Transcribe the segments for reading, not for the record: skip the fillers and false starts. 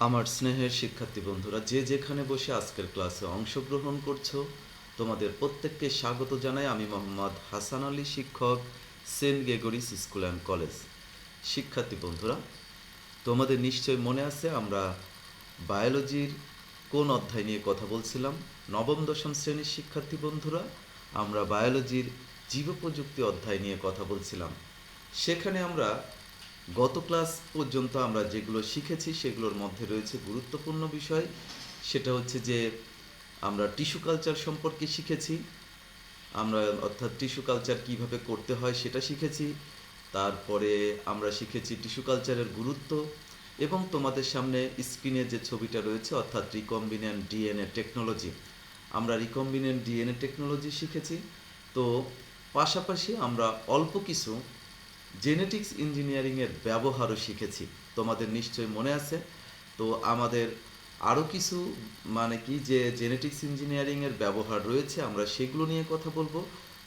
আমার স্নেহের শিক্ষার্থী বন্ধুরা, যে যেখানে বসে আজকের ক্লাসে অংশগ্রহণ করছো, তোমাদের প্রত্যেককে স্বাগত জানাই। আমি মোহাম্মদ হাসান আলী, শিক্ষক, Saint Gregory's School and College. শিক্ষার্থী বন্ধুরা, তোমাদের নিশ্চয় মনে আছে আমরা বায়োলজির কোন অধ্যায় নিয়ে কথা বলছিলাম? নবম দশম শ্রেণীর শিক্ষার্থী বন্ধুরা, আমরা বায়োলজির জীবপ্রযুক্তি অধ্যায় নিয়ে কথা বলছিলাম। সেখানে আমরা গত ক্লাস পর্যন্ত আমরা যেগুলো শিখেছি সেগুলোর মধ্যে রয়েছে গুরুত্বপূর্ণ বিষয়। সেটা হচ্ছে যে আমরা টিস্যু কালচার সম্পর্কে শিখেছি, আমরা অর্থাৎ টিস্যু কালচার কীভাবে করতে হয় সেটা শিখেছি। তারপরে আমরা শিখেছি টিস্যু কালচারের গুরুত্ব, এবং তোমাদের সামনে স্ক্রিনে যে ছবিটা রয়েছে অর্থাৎ রিকম্বিনেন্ট ডিএনএ টেকনোলজি, আমরা রিকম্বিনেন্ট ডিএনএ টেকনোলজি শিখেছি। তো পাশাপাশি আমরা অল্প কিছু জেনেটিক্স ইঞ্জিনিয়ারিংয়ের ব্যবহারও শিখেছি, তোমাদের নিশ্চয়ই মনে আছে। তো আমাদের আরও কিছু যে জেনেটিক্স ইঞ্জিনিয়ারিংয়ের ব্যবহার রয়েছে, আমরা সেগুলো নিয়ে কথা বলবো।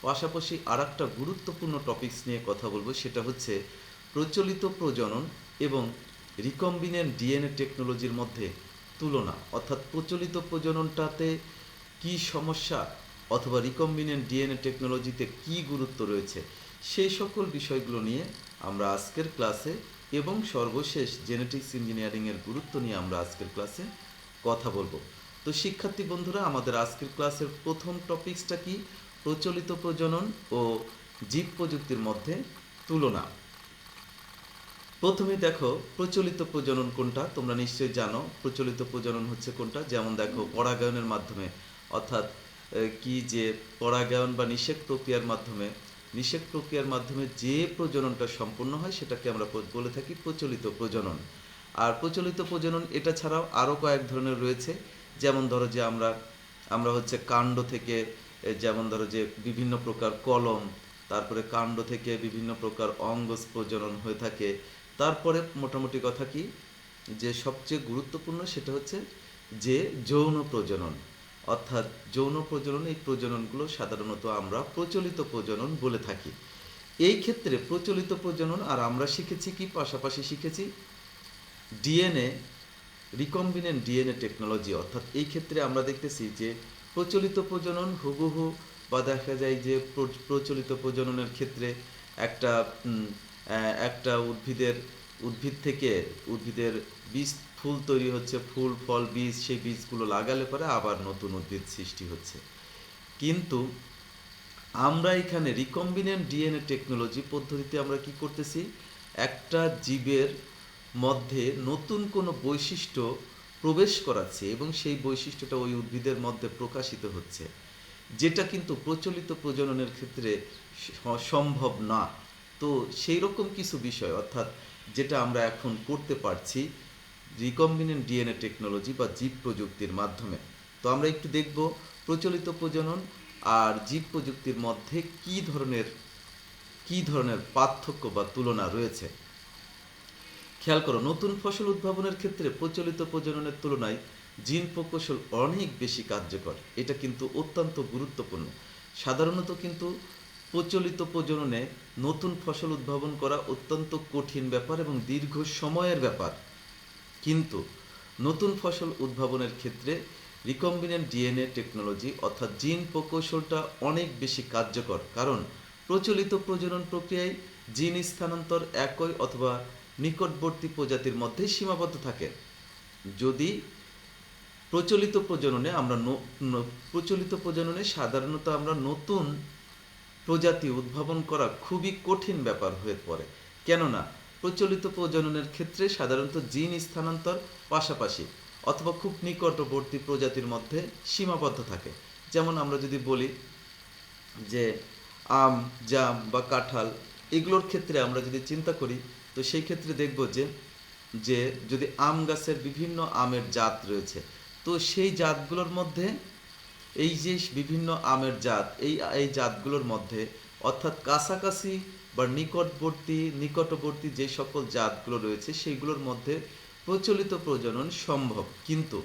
পাশাপাশি আর একটা গুরুত্বপূর্ণ টপিকস নিয়ে কথা বলবো, সেটা হচ্ছে প্রচলিত প্রজনন এবং রিকম্বিনেন্ট ডিএনএ টেকনোলজির মধ্যে তুলনা, অর্থাৎ প্রচলিত প্রজননটাতে কি সমস্যা অথবা রিকম্বিনেন্ট ডিএনএ টেকনোলজিতে কি গুরুত্ব রয়েছে, সেই সকল বিষয়গুলো নিয়ে আমরা আজকের ক্লাসে, এবং সর্বশেষ জেনেটিক্স ইঞ্জিনিয়ারিংয়ের গুরুত্ব নিয়ে আমরা আজকের ক্লাসে কথা বলবো। তো শিক্ষার্থী বন্ধুরা, আমাদের আজকের ক্লাসের প্রথম টপিকসটা কি? প্রচলিত প্রজনন ও জীব প্রযুক্তির মধ্যে তুলনা। প্রথমে দেখো প্রচলিত প্রজনন কোনটা, তোমরা নিশ্চয়ই জানো প্রচলিত প্রজনন হচ্ছে কোনটা। যেমন দেখো পরাগায়নের মাধ্যমে, অর্থাৎ কি যে পরাগায়ন বা নিষেক প্রক্রিয়ার মাধ্যমে যে প্রজননটা সম্পূর্ণ হয় সেটাকে আমরা বলে থাকি প্রচলিত প্রজনন। আর প্রচলিত প্রজনন এটা ছাড়াও আরও কয়েক ধরনের রয়েছে। যেমন ধরো যে আমরা হচ্ছে কাণ্ড থেকে, যেমন ধরো যে বিভিন্ন প্রকার কলম, তারপরে কাণ্ড থেকে বিভিন্ন প্রকার অঙ্গজ প্রজনন হয়ে থাকে। তারপরে মোটামুটি কথা কি যে সবচেয়ে গুরুত্বপূর্ণ সেটা হচ্ছে যে যৌন প্রজনন, অর্থাৎ যৌন প্রজনন। এই প্রজননগুলো সাধারণত আমরা প্রচলিত প্রজনন বলে থাকি। এই ক্ষেত্রে প্রচলিত প্রজনন আর আমরা শিখেছি কি, পাশাপাশি শিখেছি ডিএনএ, রিকম্বিনেন্ট ডিএনএ টেকনোলজি। অর্থাৎ এই ক্ষেত্রে আমরা দেখতেছি যে প্রচলিত প্রজনন হুবহু, বা দেখা যায় যে প্রচলিত প্রজননের ক্ষেত্রে একটা একটা উদ্ভিদ থেকে উদ্ভিদের বীজ, ফুল তৈরি হচ্ছে, ফুল ফল বীজ, সেই বীজগুলো লাগালে পরে আবার নতুন উদ্ভিদ সৃষ্টি হচ্ছে। কিন্তু আমরা এখানে রিকম্বিনেন্ট ডিএনএ টেকনোলজি পদ্ধতিতে আমরা কি করতেছি, একটা জীবের মধ্যে নতুন কোনো বৈশিষ্ট্য প্রবেশ করাচ্ছে এবং সেই বৈশিষ্ট্যটা ওই উদ্ভিদের মধ্যে প্রকাশিত হচ্ছে, যেটা কিন্তু প্রচলিত প্রজননের ক্ষেত্রে সম্ভব না। তো সেই রকম কিছু বিষয়, অর্থাৎ যেটা আমরা এখন করতে পারছি রিকম্বিনেন্ট ডিএনএ টেকনোলজি বা জীব প্রযুক্তির মাধ্যমে। তো আমরা একটু দেখব প্রচলিত প্রজনন আর জীব প্রযুক্তির মধ্যে কি ধরনের পার্থক্য বা তুলনা রয়েছে। খেয়াল করো, নতুন ফসল উদ্ভাবনের ক্ষেত্রে প্রচলিত প্রজননের তুলনায় জিন প্রকৌশল অনেক বেশি কার্যকর। এটা কিন্তু অত্যন্ত গুরুত্বপূর্ণ। সাধারণত কিন্তু প্রচলিত প্রজননে নতুন ফসল উদ্ভাবন করা অত্যন্ত কঠিন ব্যাপার এবং দীর্ঘ সময়ের ব্যাপার। কিন্তু নতুন ফসল উদ্ভাবনের ক্ষেত্রে রিকম্বিনেন্ট ডিএনএ টেকনোলজি অর্থাৎ জিন প্রকৌশলটা অনেক বেশি কার্যকর, কারণ প্রচলিত প্রজনন প্রক্রিয়ায় জিন স্থানান্তর একই অথবা নিকটবর্তী প্রজাতির মধ্যে সীমাবদ্ধ থাকে। যদি প্রচলিত প্রজননে সাধারণত আমরা নতুন প্রজাতি উদ্ভাবন করা খুবই কঠিন ব্যাপার হয়ে পড়ে। কেননা প্রচলিত প্রজননের ক্ষেত্রে সাধারণত জিন স্থানান্তর পাশাপাশি অথবা খুব নিকটবর্তী প্রজাতির মধ্যে সীমাবদ্ধ থাকে। যেমন আমরা যদি বলি যে আম, জাম বা কাঁঠাল, এগুলোর ক্ষেত্রে আমরা যদি চিন্তা করি, তো সেই ক্ষেত্রে দেখব যে যদি আম গাছের বিভিন্ন আমের জাত রয়েছে, তো সেই জাতগুলোর মধ্যে এই যে বিভিন্ন আমের জাত, এই জাতগুলোর মধ্যে অর্থাৎ কাছাকাছি বা নিকটবর্তী যে সকল জাতগুলো রয়েছে সেইগুলোর মধ্যে প্রচলিত প্রজনন সম্ভব। কিন্তু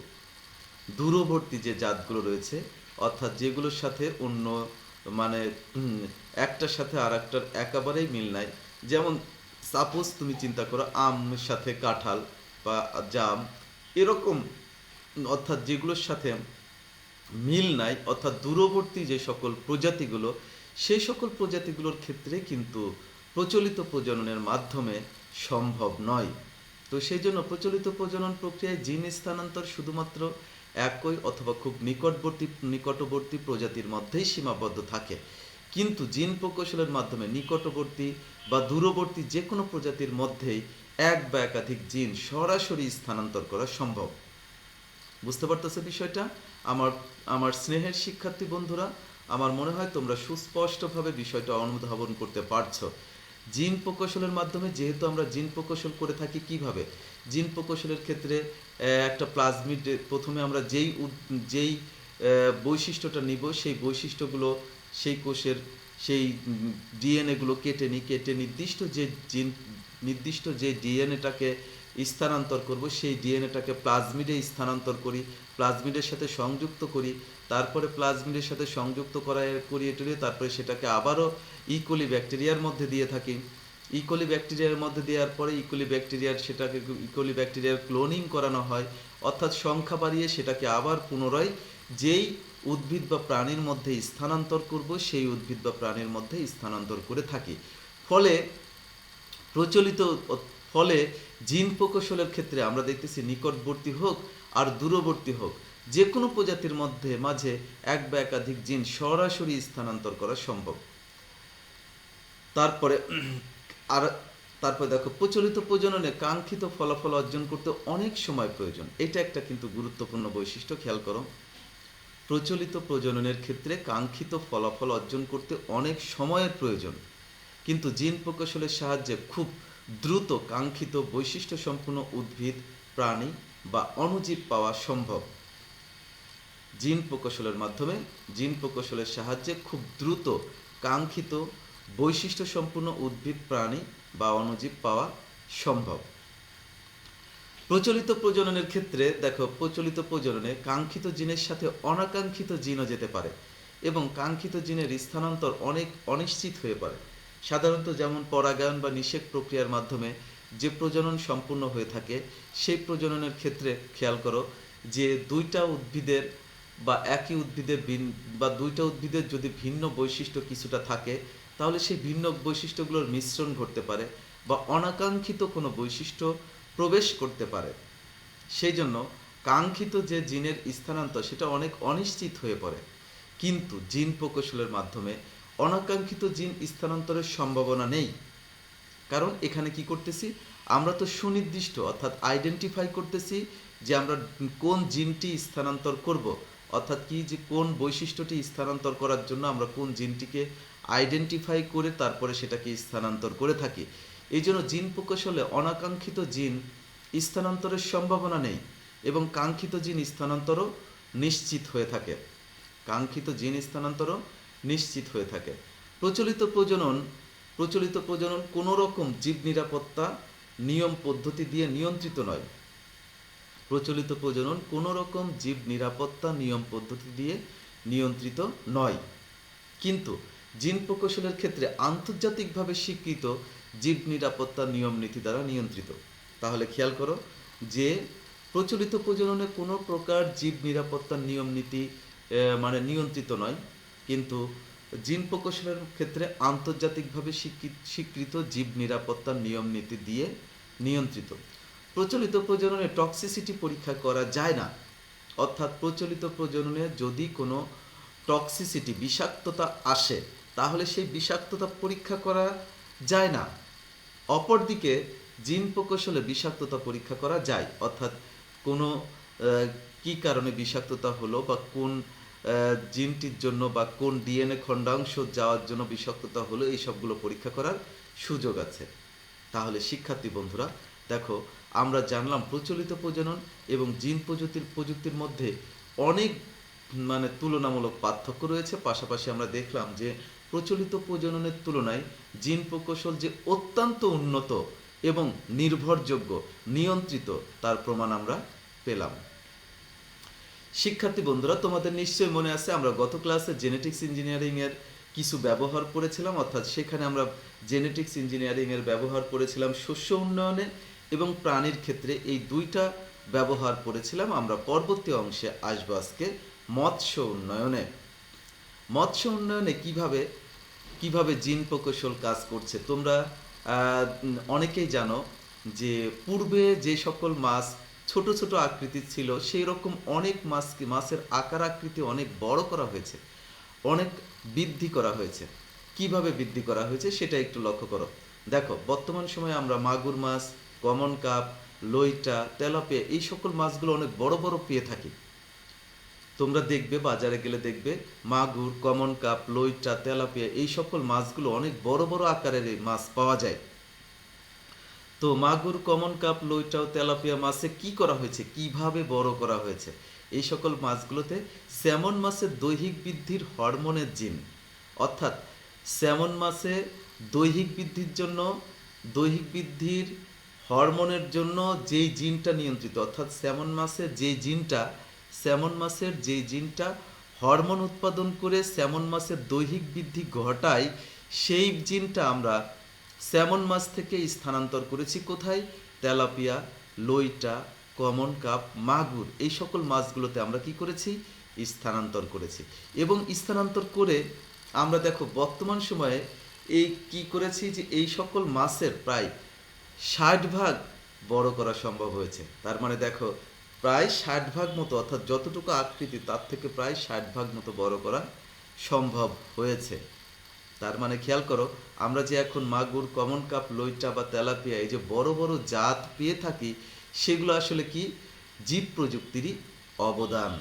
দূরবর্তী যে জাতগুলো রয়েছে, অর্থাৎ যেগুলোর সাথে অন্য একটার সাথে আর একটার একেবারেই মিল নাই, যেমন সাপোজ তুমি চিন্তা করো আমের সাথে কাঁঠাল বা জাম, এরকম অর্থাৎ যেগুলোর সাথে মিল নাই, অর্থাৎ দূরবর্তী যে সকল প্রজাতিগুলো, সেই সকল প্রজাতিগুলোর ক্ষেত্রে কিন্তু প্রচলিত প্রজননের মাধ্যমে সম্ভব নয়। তো সেই জন্য প্রচলিত প্রজনন প্রক্রিয়ায় জিন স্থানান্তর শুধুমাত্র একই অথবা খুব নিকটবর্তী প্রজাতির মধ্যেই সীমাবদ্ধ থাকে। কিন্তু জিন প্রকৌশলের মাধ্যমে নিকটবর্তী বা দূরবর্তী যে কোনো প্রজাতির মধ্যেই এক বা একাধিক জিন সরাসরি স্থানান্তর করা সম্ভব। বুঝতে পারতেছো বিষয়টা? আমার আমার স্নেহের শিক্ষার্থী বন্ধুরা, আমার মনে হয় তোমরা সুস্পষ্টভাবে বিষয়টা অনুধাবন করতে পারছো। জিন প্রকৌশলের মাধ্যমে, যেহেতু আমরা জিন প্রকৌশল করে থাকি কিভাবে, জিন প্রকৌশলের ক্ষেত্রে একটা প্লাজমিড, প্রথমে আমরা যেই বৈশিষ্ট্যটা নিব, সেই বৈশিষ্ট্যগুলো সেই কোষের সেই ডিএনএগুলো কেটে নির্দিষ্ট যে ডিএনএটাকে স্থানান্তর করব, সেই ডিএনএটাকে প্লাজমিডে স্থানান্তর করি, প্লাজমিডের সাথে সংযুক্ত করি, তারপরে প্লাজমিডের সাথে সংযুক্ত করিয়ে তারপরে সেটাকে আবারও ইকোলি ব্যাকটেরিয়ার মধ্যে দিয়ে থাকি। ইকোলি ব্যাকটেরিয়ার মধ্যে দেওয়ার পরে ইকোলি ব্যাকটেরিয়ার ক্লোনিং করানো হয়, অর্থাৎ সংখ্যা বাড়িয়ে সেটাকে আবার পুনরায় যেই উদ্ভিদ বা প্রাণীর মধ্যে স্থানান্তর করব, সেই উদ্ভিদ বা প্রাণীর মধ্যে স্থানান্তর করে থাকি। ফলে জিন প্রকৌশলের ক্ষেত্রে আমরা দেখতেছি নিকটবর্তী হোক আর দূরবর্তী হোক, যে কোনো প্রজাতির মাঝে এক বা একাধিক জিন সরাসরি স্থানান্তর করা সম্ভব। তারপরে দেখো, প্রচলিত প্রজননে কাঙ্ক্ষিত ফলাফল অর্জন করতে অনেক সময় প্রয়োজন। এটা একটা কিন্তু গুরুত্বপূর্ণ বৈশিষ্ট্য, খেয়াল করো। প্রচলিত প্রজননের ক্ষেত্রে কাঙ্ক্ষিত ফলাফল অর্জন করতে অনেক সময়ের প্রয়োজন, কিন্তু জিন প্রকৌশলের সাহায্যে খুব দ্রুত কাঙ্ক্ষিত বৈশিষ্ট্য সম্পন্ন উদ্ভিদ, প্রাণী বা অণুজীব পাওয়া সম্ভব। জিন প্রকৌশলের সাহায্যে খুব দ্রুত কাঙ্ক্ষিত বৈশিষ্ট্য সম্পন্ন উদ্ভিদ, প্রাণী বা অণুজীব পাওয়া সম্ভব। প্রচলিত প্রজননের ক্ষেত্রে দেখো, প্রচলিত প্রজননে কাঙ্ক্ষিত জিনের সাথে অনাকাঙ্ক্ষিত জিনও যেতে পারে এবং কাঙ্ক্ষিত জিনের স্থানান্তর অনেক অনিশ্চিত হয়ে পড়ে। সাধারণত যেমন পরাগায়ন বা নিষেক প্রক্রিয়ার মাধ্যমে যে প্রজনন সম্পূর্ণ হয়ে থাকে, সেই প্রজননের ক্ষেত্রে খেয়াল করো যে দুইটা উদ্ভিদের যদি ভিন্ন বৈশিষ্ট্য কিছুটা থাকে, তাহলে সেই ভিন্ন বৈশিষ্ট্যগুলোর মিশ্রণ ঘটতে পারে বা অনাকাঙ্ক্ষিত কোনো বৈশিষ্ট্য প্রবেশ করতে পারে। সেই জন্য কাঙ্ক্ষিত যে জিনের স্থানান্তর সেটা অনেক অনিশ্চিত হয়ে পড়ে। কিন্তু জিন প্রকৌশলের মাধ্যমে অনাকাঙ্ক্ষিত জিন স্থানান্তরের সম্ভাবনা নেই, কারণ এখানে কি করতেছি আমরা, তো সুনির্দিষ্ট অর্থাৎ আইডেন্টিফাই করতেছি যে আমরা কোন জিনটি স্থানান্তর করব, অর্থাৎ কি যে কোন বৈশিষ্ট্যটি স্থানান্তর করার জন্য আমরা কোন জিনটিকে আইডেন্টিফাই করে তারপরে সেটাকে স্থানান্তর করে থাকি। এই জন্য জিন প্রকৌশলে অনাকাঙ্ক্ষিত জিন স্থানান্তরের সম্ভাবনা নেই এবং কাঙ্ক্ষিত জিন স্থানান্তরও নিশ্চিত হয়ে থাকে। প্রচলিত প্রজনন কোনো রকম জীব নিরাপত্তা নিয়ম পদ্ধতি দিয়ে নিয়ন্ত্রিত নয়। প্রচলিত প্রজনন কোনো রকম জীব নিরাপত্তা নিয়ম পদ্ধতি দিয়ে নিয়ন্ত্রিত নয়, কিন্তু জিন প্রকৌশলের ক্ষেত্রে আন্তর্জাতিকভাবে স্বীকৃত জীব নিরাপত্তা নিয়ম নীতি দ্বারা নিয়ন্ত্রিত। তাহলে খেয়াল করো যে প্রচলিত প্রজননে কোনো প্রকার জীব নিরাপত্তার নিয়ম নীতি নিয়ন্ত্রিত নয়, কিন্তু জিন প্রকৌশলের ক্ষেত্রে আন্তর্জাতিকভাবে স্বীকৃত জীব নিরাপত্তার নিয়ম নীতি দিয়ে নিয়ন্ত্রিত। প্রচলিত প্রজননে টক্সিসিটি পরীক্ষা করা যায় না, অর্থাৎ প্রচলিত প্রজননে যদি কোনো টক্সিসিটি বিষাক্ততা আসে, তাহলে সেই বিষাক্ততা পরীক্ষা করা যায় না। অপরদিকে জিন প্রকৌশলে বিষাক্ততা পরীক্ষা করা যায়, অর্থাৎ কোনো কি কারণে বিষাক্ততা হলো বা কোন জিনটির জন্য বা কোন ডিএনএ খণ্ডাংশ যাওয়ার জন্য বিষাক্ততা হলো, এই সবগুলো পরীক্ষা করার সুযোগ আছে। তাহলে শিক্ষার্থী বন্ধুরা দেখো, আমরা জানলাম প্রচলিত প্রজনন এবং জিন প্রযুক্তির মধ্যে অনেক তুলনামূলক পার্থক্য রয়েছে। পাশাপাশি আমরা দেখলাম যে প্রচলিত প্রজননের তুলনায় জিন প্রকৌশল যে অত্যন্ত উন্নত এবং নির্ভরযোগ্য, নিয়ন্ত্রিত, তার প্রমাণ আমরা পেলাম। শিক্ষার্থী বন্ধুরা, তোমাদের নিশ্চয়ই মনে আছে আমরা গত ক্লাসে জেনেটিক্স ইঞ্জিনিয়ারিং এর কিছু ব্যবহার করেছিলাম, অর্থাৎ সেখানে আমরা জেনেটিক্স ইঞ্জিনিয়ারিং এর ব্যবহার করেছিলাম শস্য উন্নয়নে এবং প্রাণীর ক্ষেত্রে। এই দুইটা ব্যবহার করেছিলাম। আমরা পরবর্তী অংশে আসবো আজকে মৎস্য উন্নয়নে। মৎস্য উন্নয়নে কিভাবে জিন প্রকৌশল কাজ করছে। তোমরা অনেকেই জানো যে পূর্বে যে সকল মাছ ছোট ছোট আকৃতির ছিল, সেই রকম অনেক মাছের আকার আকৃতি অনেক বড় করা হয়েছে, অনেক বৃদ্ধি করা হয়েছে। কিভাবে বৃদ্ধি করা হয়েছে সেটা একটু লক্ষ্য করো। দেখো, বর্তমান সময়ে আমরা মাগুর মাছ, কমন কাপ, লইটা, তেলাপিয়া এই সকল মাছগুলো অনেক বড় বড় পেয়ে থাকি। তোমরা দেখবে, বাজারে গেলে দেখবে মাগুর, কমন কাপ, লইটা, তেলাপিয়া এই সকল মাছগুলো অনেক বড় বড় আকারের এই মাছ পাওয়া যায়। তো মাগুর, কমন কাপ, লইটা ও তেলাপিয়া মাছে কি করা হয়েছে, কিভাবে বড় করা হয়েছে? এই সকল মাছগুলোতে স্যামন মাছের দৈহিক বৃদ্ধির হরমোনের জিন, অর্থাৎ স্যামন মাছে দৈহিক বৃদ্ধির হরমোনের জন্য যেই জিনটা নিয়ন্ত্রিত, অর্থাৎ স্যামন মাছের যেই জিনটা হরমোন উৎপাদন করে স্যামন মাছের দৈহিক বৃদ্ধি ঘটায়, সেই জিনটা আমরা স্যামন মাছ থেকে স্থানান্তর করেছি কোথায়? তেলাপিয়া, লইটা, কমন কাপ, মাগুর এই সকল মাছগুলোতে আমরা কি করেছি? স্থানান্তর করেছি। এবং স্থানান্তর করে আমরা দেখো বর্তমান সময়ে এই কি করেছি যে এই সকল মাছের প্রায় 60% বড় করা সম্ভব হয়েছে। তার মানে দেখো, প্রায় 60% মতো, অর্থাৎ যতটুকু আকৃতি তার থেকে প্রায় 60% মতো বড় করা সম্ভব হয়েছে। তার মানে খেয়াল করো, আমরা যে এখন মাগুর, কমন কাপ, লইটা বা তেলাপিয়া এই যে বড় বড় জাত পেয়ে থাকি, সেগুলো আসলে কি? জীব প্রযুক্তিরই অবদান।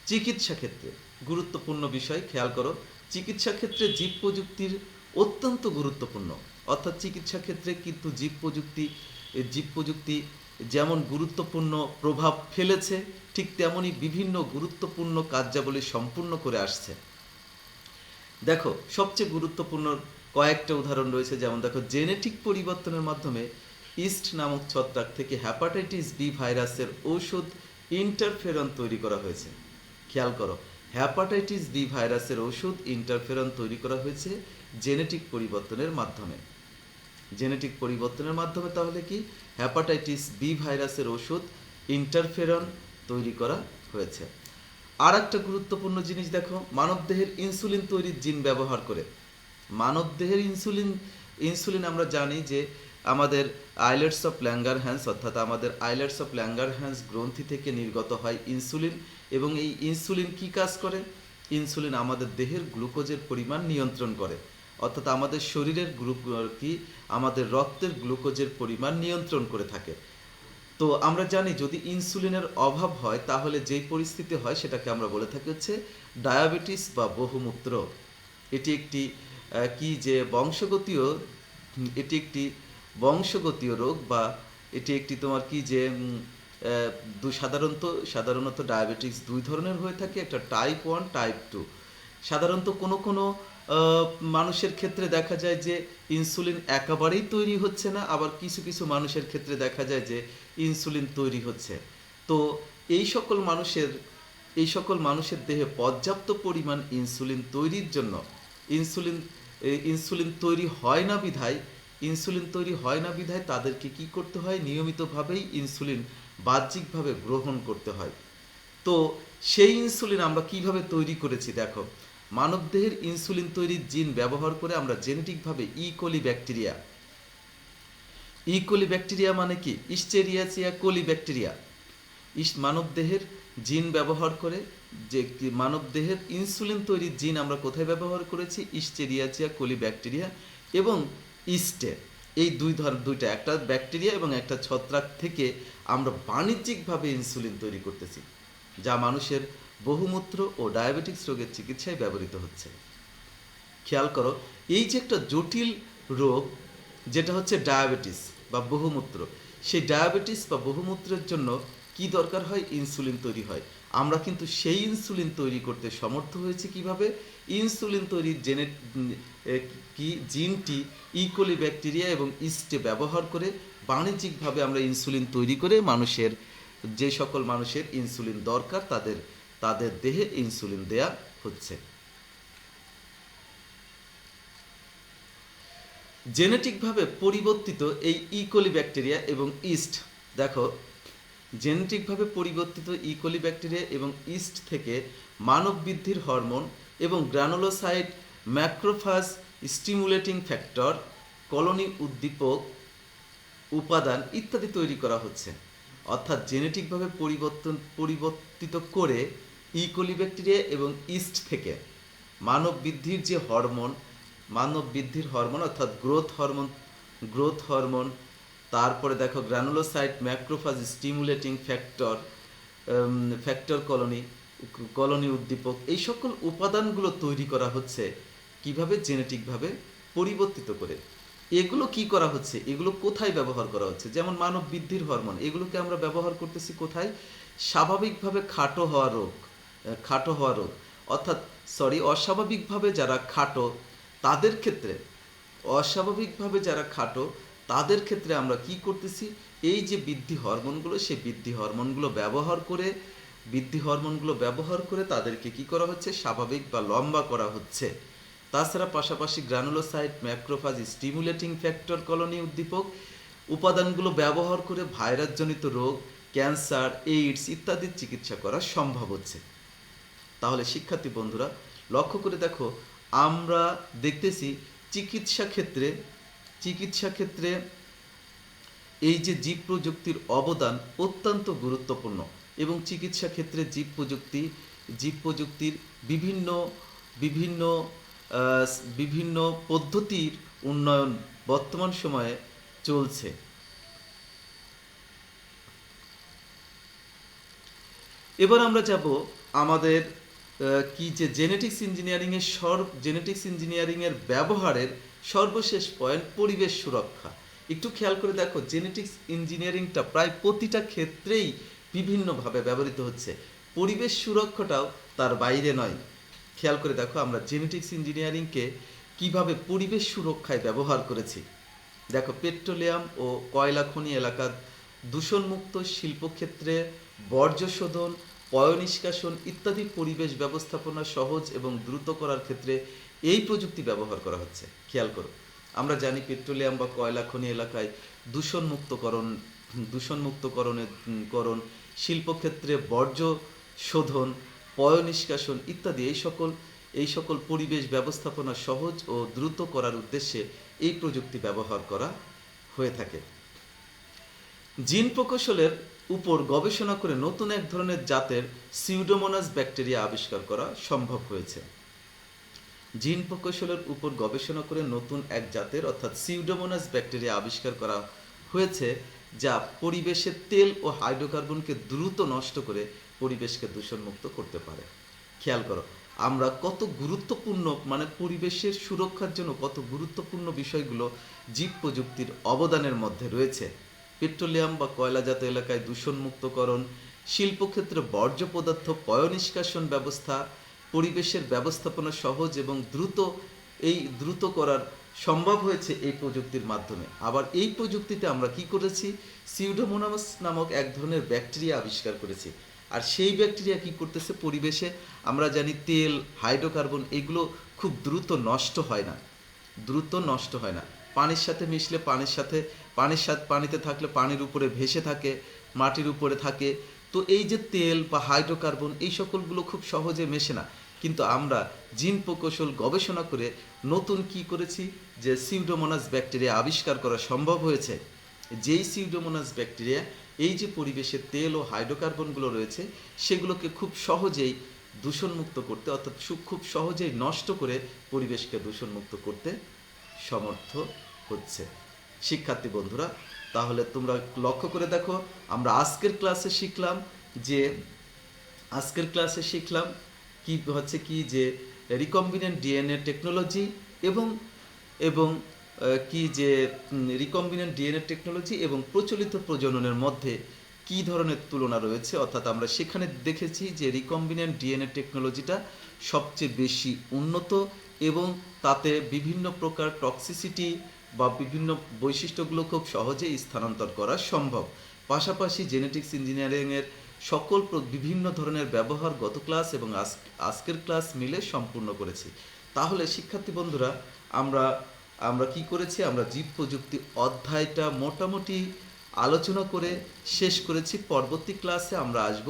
চিকিৎসা ক্ষেত্রে গুরুত্বপূর্ণ বিষয়, খেয়াল করো, চিকিৎসা ক্ষেত্রে জীব প্রযুক্তির অত্যন্ত গুরুত্বপূর্ণ। অর্থাৎ চিকিৎসা ক্ষেত্রে কিন্তু জীব প্রযুক্তি যেমন গুরুত্বপূর্ণ প্রভাব ফেলেছে, ঠিক তেমনি বিভিন্ন গুরুত্বপূর্ণ কার্যাবলী সম্পূর্ণ করে আসছে। দেখো, সবচেয়ে গুরুত্বপূর্ণ কয়েকটা উদাহরণ রয়েছে। যেমন দেখো, জেনেটিক পরিবর্তনের মাধ্যমে ইস্ট নামক ছত্রাক থেকে হ্যাপাটাইটিস বি ভাইরাসের ঔষধ ইন্টারফেরন তৈরি করা হয়েছে। খেয়াল করো, হ্যাপাটাইটিস বি ভাইরাসের ঔষধ ইন্টারফেরন তৈরি করা হয়েছে জেনেটিক পরিবর্তনের মাধ্যমে। জেনেটিক পরিবর্তনের মাধ্যমে তাহলে কি? হ্যাপাটাইটিস বি ভাইরাসের ঔষধ ইন্টারফেরন তৈরি করা হয়েছে। আর একটা গুরুত্বপূর্ণ জিনিস দেখো, মানবদেহের ইনসুলিন তৈরির জিন ব্যবহার করে। মানবদেহের ইনসুলিন আমরা জানি যে আমাদের আইলেটস অফ ল্যাঙ্গারহ্যান্স, অর্থাৎ আমাদের আইলেটস অফ ল্যাঙ্গারহ্যান্স গ্রন্থি থেকে নির্গত হয় ইনসুলিন। এবং এই ইনসুলিন কি কাজ করে? ইনসুলিন আমাদের দেহের গ্লুকোজের পরিমাণ নিয়ন্ত্রণ করে, অর্থাৎ আমাদের শরীরের আমাদের রক্তের গ্লুকোজের পরিমাণ নিয়ন্ত্রণ করে থাকে। তো আমরা জানি যদি ইনসুলিনের অভাব হয় তাহলে যেই পরিস্থিতি হয় সেটাকে আমরা বলে থাকি হচ্ছে ডায়াবেটিস বা বহুমূত্র। এটি একটি বংশগতীয় রোগ, বা এটি একটি তোমার কি যে সাধারণত ডায়াবেটিস দুই ধরনের হয়ে থাকে, একটা টাইপ 1, টাইপ 2। সাধারণত কোনো মানুষের ক্ষেত্রে দেখা যায় যে ইনসুলিন একেবারেই তৈরি হচ্ছে না, আবার কিছু মানুষের ক্ষেত্রে দেখা যায় যে ইনসুলিন তৈরি হচ্ছে। তো এই সকল মানুষের দেহে পর্যাপ্ত পরিমাণ ইনসুলিন তৈরির জন্য ইনসুলিন তৈরি হয় না বিধায় তাদেরকে কি করতে হয়? নিয়মিতভাবেই ইনসুলিন বাহ্যিকভাবে গ্রহণ করতে হয়। তো সেই ইনসুলিন আমরা কিভাবে তৈরি করেছি দেখো, মানবদেহের ইনসুলিন তৈরির জিন ব্যবহার করে আমরা জেনেটিকভাবে ইকোলি ব্যাকটেরিয়া মানে কি? ইশ্চেরিয়াচিয়া কোলি ব্যাকটেরিয়া, মানবদেহের জিন ব্যবহার করে যে মানবদেহের ইনসুলিন তৈরির জিন আমরা কোথায় ব্যবহার করেছি? ইশ্চেরিয়াচিয়া কোলি ব্যাকটেরিয়া এবং ইস্টে, এই দুইটা, একটা ব্যাকটেরিয়া এবং একটা ছত্রাক থেকে আমরা বাণিজ্যিকভাবে ইনসুলিন তৈরি করতেছি, যা মানুষের বহুমূত্র ও ডায়াবেটিক্স রোগের চিকিৎসায় ব্যবহৃত হচ্ছে। খেয়াল করো, এই যে একটা জটিল রোগ যেটা হচ্ছে ডায়াবেটিস বা বহুমূত্র, সেই ডায়াবেটিস বা বহুমূত্রের জন্য কি দরকার হয়? ইনসুলিন তৈরি হয়। আমরা কিন্তু সেই ইনসুলিন তৈরি করতে সমর্থ হয়েছি কিভাবে? ইনসুলিন তৈরির জিনটি ইকোলি ব্যাকটেরিয়া এবং ইস্টে ব্যবহার করে বাণিজ্যিকভাবে আমরা ইনসুলিন তৈরি করে যে সকল মানুষের ইনসুলিন দরকার তাদের দেহে ইনসুলিন দেয়া হচ্ছে। জেনেটিকভাবে পরিবর্তিত এই ইকোলি ব্যাকটেরিয়া এবং ইস্ট দেখো, জেনেটিকভাবে পরিবর্তিত ইকোলি ব্যাকটেরিয়া এবং ইস্ট থেকে মানব বৃদ্ধির হরমোন এবং granulocyte, macrophage stimulating factor, colony উদ্দীপক উপাদান ইত্যাদি তৈরি করা হচ্ছে। অর্থাৎ জেনেটিকভাবে পরিবর্তিত করে ইকোলি ব্যাকটেরিয়া এবং ইস্ট থেকে মানব বৃদ্ধির যে হরমোন, মানব বৃদ্ধির হরমোন অর্থাৎ গ্রোথ হরমোন, তারপরে দেখো granulocyte, macrophage stimulating factor colony উদ্দীপক, এই সকল উপাদানগুলো তৈরি করা হচ্ছে কিভাবে? জেনেটিকভাবে পরিবর্তিত করে। এগুলো কি করা হচ্ছে? এগুলো কোথায় ব্যবহার করা হচ্ছে? যেমন মানব বৃদ্ধির হরমোন, এগুলোকে আমরা ব্যবহার করতেছি কোথায়? স্বাভাবিকভাবে খাটো হওয়া রোগ অর্থাৎ অস্বাভাবিকভাবে যারা খাটো তাদের ক্ষেত্রে, তাদের ক্ষেত্রে আমরা কি করতেছি? এই যে বৃদ্ধি হরমোনগুলো, সেই বৃদ্ধি হরমোনগুলো ব্যবহার করে তাদেরকে কি করা হচ্ছে? স্বাভাবিক বা লম্বা করা হচ্ছে। তাছাড়া পাশাপাশি granulocyte, macrophage stimulating factor, colony উদ্দীপক উপাদানগুলো ব্যবহার করে ভাইরাসজনিত রোগ, ক্যান্সার, এইডস ইত্যাদির চিকিৎসা করা সম্ভব হচ্ছে। তাহলে শিক্ষার্থী বন্ধুরা লক্ষ্য করে দেখো, আমরা দেখতেছি চিকিৎসা ক্ষেত্রে এই যে জীব প্রযুক্তির অবদান অত্যন্ত গুরুত্বপূর্ণ এবং চিকিৎসা ক্ষেত্রে জীব প্রযুক্তির বিভিন্ন পদ্ধতির উন্নয়ন বর্তমান সময়ে চলছে। এবার আমরা যাব আমাদের জেনেটিক্স ইঞ্জিনিয়ারিংয়ের ব্যবহারের সর্বশেষ পয়েন্ট, পরিবেশ সুরক্ষা। একটু খেয়াল করে দেখো, জেনেটিক্স ইঞ্জিনিয়ারিংটা প্রায় প্রতিটা ক্ষেত্রেই বিভিন্নভাবে ব্যবহৃত হচ্ছে। পরিবেশ সুরক্ষাটাও তার বাইরে নয়। খেয়াল করে দেখো, আমরা জেনেটিক্স ইঞ্জিনিয়ারিংকে কিভাবে পরিবেশ সুরক্ষায় ব্যবহার করেছি। দেখো, পেট্রোলিয়াম ও কয়লা খনি এলাকার দূষণমুক্ত শিল্পক্ষেত্রে বর্জ্য শোধন, পয়ঃনিষ্কাশন ইত্যাদি পরিবেশ ব্যবস্থাপনা সহজ এবং দ্রুত করার ক্ষেত্রে এই প্রযুক্তি ব্যবহার করা হচ্ছে। খেয়াল করো, আমরা জানি পেট্রোলিয়াম বা কয়লা খনি এলাকায় দূষণমুক্তকরণ, শিল্পক্ষেত্রে বর্জ্য শোধন, পয়ঃনিষ্কাশন ইত্যাদি এই সকল পরিবেশ ব্যবস্থাপনা সহজ ও দ্রুত করার উদ্দেশ্যে এই প্রযুক্তি ব্যবহার করা হয়ে থাকে। জিন প্রকৌশলের উপর গবেষণা করে নতুন এক ধরনের জাতের সিউডোমোনাস ব্যাকটেরিয়া আবিষ্কার করা সম্ভব হয়েছে। জিন প্রকৌশলের উপর গবেষণা করে নতুন এক জাতের অর্থাৎ সিউডোমোনাস ব্যাকটেরিয়া আবিষ্কার করা হয়েছে, যা পরিবেশের তেল ও হাইড্রোকার্বনকে দ্রুত নষ্ট করে পরিবেশকে দূষণমুক্ত করতে পারে। খেয়াল করো, আমরা কত গুরুত্বপূর্ণ, পরিবেশের সুরক্ষার জন্য কত গুরুত্বপূর্ণ বিষয়গুলো জীব প্রযুক্তির অবদানের মধ্যে রয়েছে। পেট্রোলিয়াম বা কয়লাজাত এলাকায় দূষণমুক্তকরণ, শিল্পক্ষেত্রে বর্জ্য পদার্থ পয়ঃনিষ্কাশন ব্যবস্থা, পরিবেশের ব্যবস্থাপনা সহজ এবং দ্রুত করার সম্ভব হয়েছে এই প্রযুক্তির মাধ্যমে। আবার এই প্রযুক্তিতে আমরা কি করেছি? সিউডোমোনাস নামক এক ধরনের ব্যাকটেরিয়া আবিষ্কার করেছি। আর সেই ব্যাকটেরিয়া কি করতেছে? পরিবেশে আমরা জানি তেল, হাইড্রোকার্বন এগুলো খুব দ্রুত নষ্ট হয় না। পানির সাথে মিশলে পানিতে থাকলে পানির উপরে ভেসে থাকে, মাটির উপরে থাকে। তো এই যে তেল বা হাইড্রোকার্বন এই সকলগুলো খুব সহজে মেশে না। কিন্তু আমরা জিন প্রকৌশল গবেষণা করে নতুন কি করেছি? যে সিউডোমোনাস ব্যাকটেরিয়া আবিষ্কার করা সম্ভব হয়েছে। যেই সিউডোমোনাস ব্যাকটেরিয়া এই যে পরিবেশে তেল ও হাইড্রোকার্বনগুলো রয়েছে সেগুলোকে খুব সহজেই দূষণমুক্ত করতে, অর্থাৎ খুব সহজেই নষ্ট করে পরিবেশকে দূষণমুক্ত করতে সমর্থ হচ্ছে। শিক্ষার্থী বন্ধুরা, তাহলে তোমরা লক্ষ্য করে দেখো, আমরা আজকের ক্লাসে শিখলাম যে রিকম্বিনেন্ট ডিএনএ টেকনোলজি এবং প্রচলিত প্রজননের মধ্যে কি ধরনের তুলনা রয়েছে। অর্থাৎ আমরা সেখানে দেখেছি যে রিকম্বিনেন্ট ডিএনএ টেকনোলজিটা সবচেয়ে বেশি উন্নত এবং তাতে বিভিন্ন প্রকার টক্সিসিটি বা বিভিন্ন বৈশিষ্ট্যগুলো খুব সহজেই স্থানান্তর করা সম্ভব। পাশাপাশি জেনেটিক্স ইঞ্জিনিয়ারিংয়ের বিভিন্ন ধরনের ব্যবহার গত ক্লাস এবং আজকের ক্লাস মিলে সম্পূর্ণ করেছি। তাহলে শিক্ষার্থী বন্ধুরা, আমরা কি করেছি? আমরা জীব প্রযুক্তি অধ্যায়টা মোটামুটি আলোচনা করে শেষ করেছি। পরবর্তী ক্লাসে আমরা আসব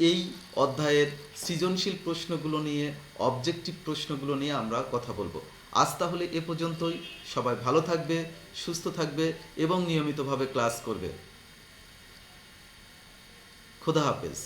এই অধ্যায়ের সৃজনশীল প্রশ্নগুলো নিয়ে, অবজেক্টিভ প্রশ্নগুলো নিয়ে আমরা কথা বলবো। আজ তাহলে এ পর্যন্তই। সবাই ভালো থাকবে, সুস্থ থাকবে এবং নিয়মিতভাবে ক্লাস করবে। খোদা হাফেজ।